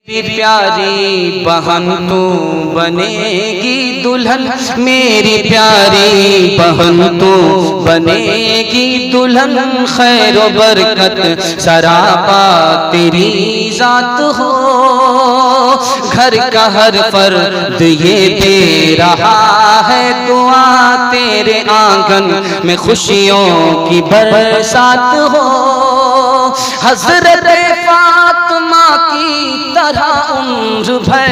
मेरी प्यारी बहन तू बनेगी दुल्हन, मेरी प्यारी बहन तू बनेगी दुल्हन। खैर बरकत सरापा तेरी जात हो, घर का हर फर्द ये दे रहा है दुआ, तेरे आंगन में खुशियों की बरसात हो। हजरत फातिमा की तरह उम्र भर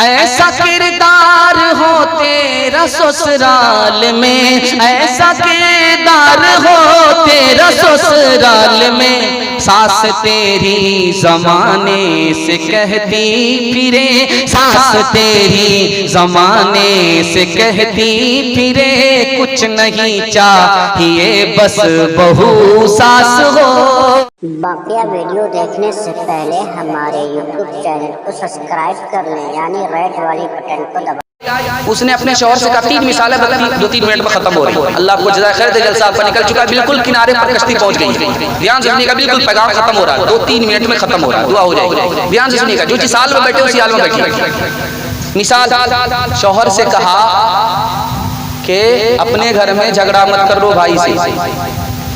ऐसा किरदार हो तेरा ससुराल में, ऐसा किरदार हो तेरा ससुराल में। सास तेरी जमाने से कहती फिरे, सास तेरी जमाने से कहती फिरे, कुछ नहीं चाहिए बस बहू सास हो। बाकिया वीडियो देखने से पहले हमारे YouTube चैनल को सब्सक्राइब कर लें, यानी रेड वाली बटन को दबाएं। उसने अपने शौहर से कहा, 3 मिसालें बता, 2-3 मिनट में खत्म हो रही है। अल्लाह को जज़ा खैर दे, जलसा आपका निकल चुका है, बिल्कुल किनारे पर कश्ती पहुंच गई है। ध्यान से सुनिएगा, बिल्कुल पैगाम खत्म हो रहा है, 2-3 मिनट में खत्म हो रहा है, दुआ हो जाएगी। ध्यान से सुनिएगा, जो जिस हाल में बैठे उसी हाल में बैठिए। मिसाल, शौहर से कहा कि अपने घर में झगड़ा मत कर लो भाई से,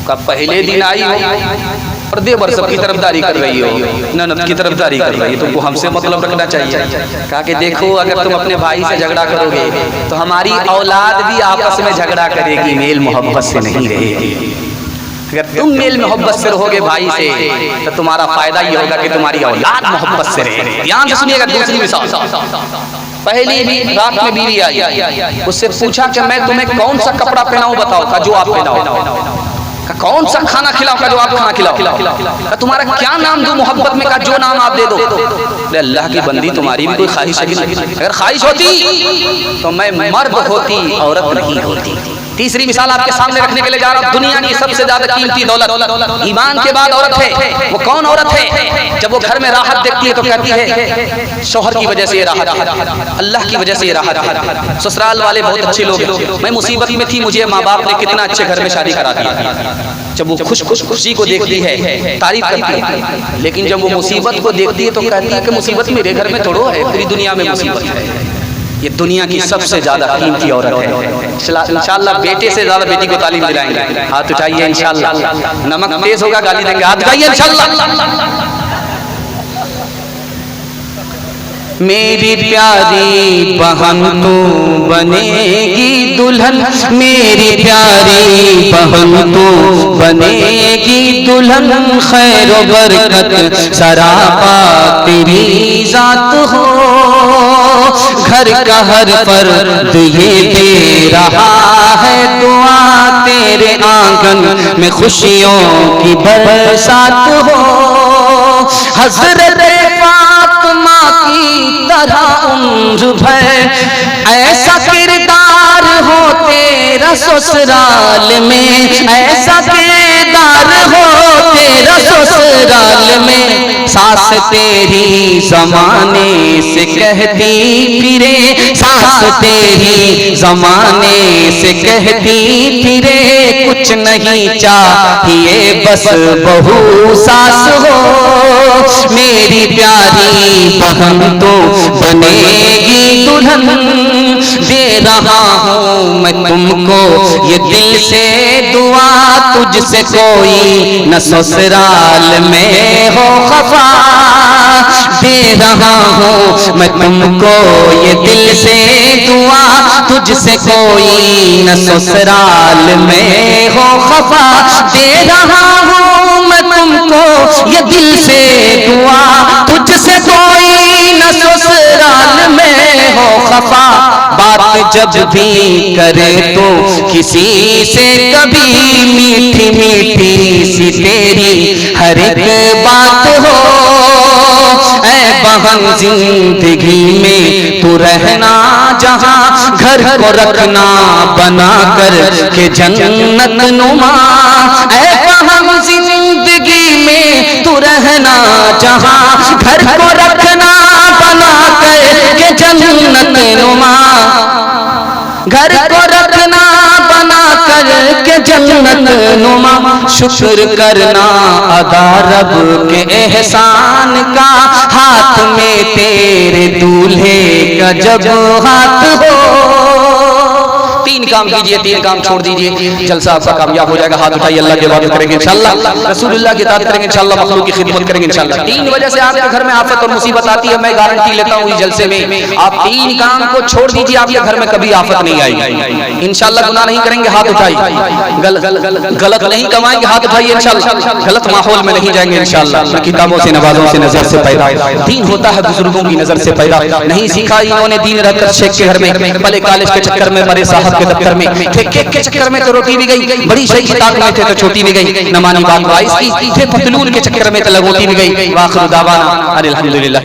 का पहले दिन आई हो और देवर सबकी तरफदारी कर रही हो, ननद की तरफदारी कर रही है, तुमको हमसे मतलब रखना चाहिए। कहा कि देखो, अगर तुम अपने भाई से झगड़ा करोगे तो हमारी औलाद भी आपस में झगड़ा करेगी, मेल मोहब्बत से नहीं रहेगी। अगर तुम मेल मोहब्बत से रहोगे भाई से तो तुम्हारा फायदा ये होगा कि तुम्हारी औलाद मोहब्बत से रहे। ध्यान से सुनिएगा। दूसरी मिसाल, पहली भी रात में बीवी आई, उससे पूछा कि मैं तुम्हें कौन सा कपड़ा पहनाऊं, बताओ। का जो आप पहनाओ। का कौन सा खाना खिलाओ, का जो आप खाना खिलाओ। का तुम्हारा क्या नाम दूं मोहब्बत में, का जो नाम आप दे दो। अल्लाह की बंदी, तुम्हारी भी कोई ख्वाहिश है कि नहीं? अगर ख्वाहिश होती तो मैं मर्द होती, औरत नहीं होती। तीसरी मिसाल आपके सामने रखने के लिए जा रहा हूं। दुनिया की सबसे ज्यादा कीमती दौलत ईमान के बाद औरत है। वो कौन औरत है? जब वो घर में राहत देखती है तो कहती है शौहर की वजह से ये राहत है, अल्लाह की वजह से ये राहत है। ससुराल वाले बहुत अच्छे लोग हैं, मैं मुसीबत में थी, मुझे माँ बाप ने कितना अच्छे घर में शादी करा दी। जब वो खुशी को देखती है तारीफ करती है, लेकिन जब वो मुसीबत को देखती है तो कहती है कि मुसीबत मेरे घर में थोड़ो है, पूरी दुनिया में मुसीबत है। ये दुनिया की सबसे ज्यादा कीमती औरत है। इंशाअल्लाह बेटे से ज्यादा बेटी को तालीम दिलाएंगे। हाथ उठाइए इंशाअल्लाह। नमक तेज होगा गाली देंगे, हाथ उठाइए इंशाअल्लाह। मेरी प्यारी बहन तू बनेगी दुल्हन, मेरी प्यारी बहन तू बनेगी दुल्हन। खैर बरकत सरापा तेरी जात हो, घर का हर फर्द ये दे रहा है दुआ, तेरे आंगन में खुशियों की बरसात हो। हजरत फातिमा की तरह उम्र भर ऐसा किरदार हो तेरा ससुराल में, ऐसा किरदार हो तेरा ससुराल में। सास तेरी जमाने से कहती फिरे, सास तेरी जमाने से कहती फिरे, कुछ नहीं चाहिए बस बहू सास हो। मेरी प्यारी बहन तो बनेगी दुल्हन, दे रहा हूँ मैं तुमको ये दिल से दुआ, तुझसे कोई न ससुराल में हो खफा। दे रहा हूँ मैं तुमको ये दिल से दुआ, तुझसे कोई न ससुराल में हो खफा। दे रहा हूँ मैं तुमको ये दिल से दुआ, तुझसे कोई न ससुराल में हो खफा। बात जब भी करे तो किसी से कभी मीठी मीठी सी तेरी हर एक बात हो। ऐ बहन जिंदगी में तू रहना जहाँ, घर को रखना बना कर के जन्नत नुमा। ऐ बहन जिंदगी में तू रहना जहाँ, घर को रखना बना कर के जन्नत नुमा। घर को रखना बना कर के जन्नत नुमा। शुक्र करना अदा रब के एहसान का, हाथ में दूल्हे का जब हाथ हो। तीन काम कीजिए, तीन काम छोड़ दीजिए, जलसा आपका कामयाब हो जाएगा। हाथ उठाइए, अल्लाह की इबादत करेंगे इंशाअल्लाह, रसूलुल्लाह की इताअत करेंगे इंशाअल्लाह, मखलूक की खिदमत करेंगे इंशाअल्लाह। तीन वजह से आपके घर में आफत और मुसीबत आती है, मैं गारंटी लेता हूँ इस जलसे में आप तीन काम को छोड़ दीजिए, आपके घर में कभी आफत नहीं आएगी इंशाअल्लाह। गुनाह नहीं करेंगे, हाथ उठाइए। गलत नहीं कमाएंगे, हाथ उठाइए इंशाअल्लाह। गलत माहौल में नहीं जाएंगे इंशाअल्लाह। किताबों से, नवाजों से, नजर से पैदा दीन होता है, बुजुर्गों की नजर से पैदा नहीं सीखा इन्होंने दीन रहकर शेख के घर में, पहले कॉलेज के चक्कर में, बड़े साहब के दफ्तर में, केक के चक्कर में तो रोटी भी गई, बड़ी सही किताब में थे तो छोटी भी गई, नमानी बात वाइस की, फिर पतलून के चक्कर में तो लगोती भी गई। वाखिर दावाना अनिल हम्दुलिल्लाह।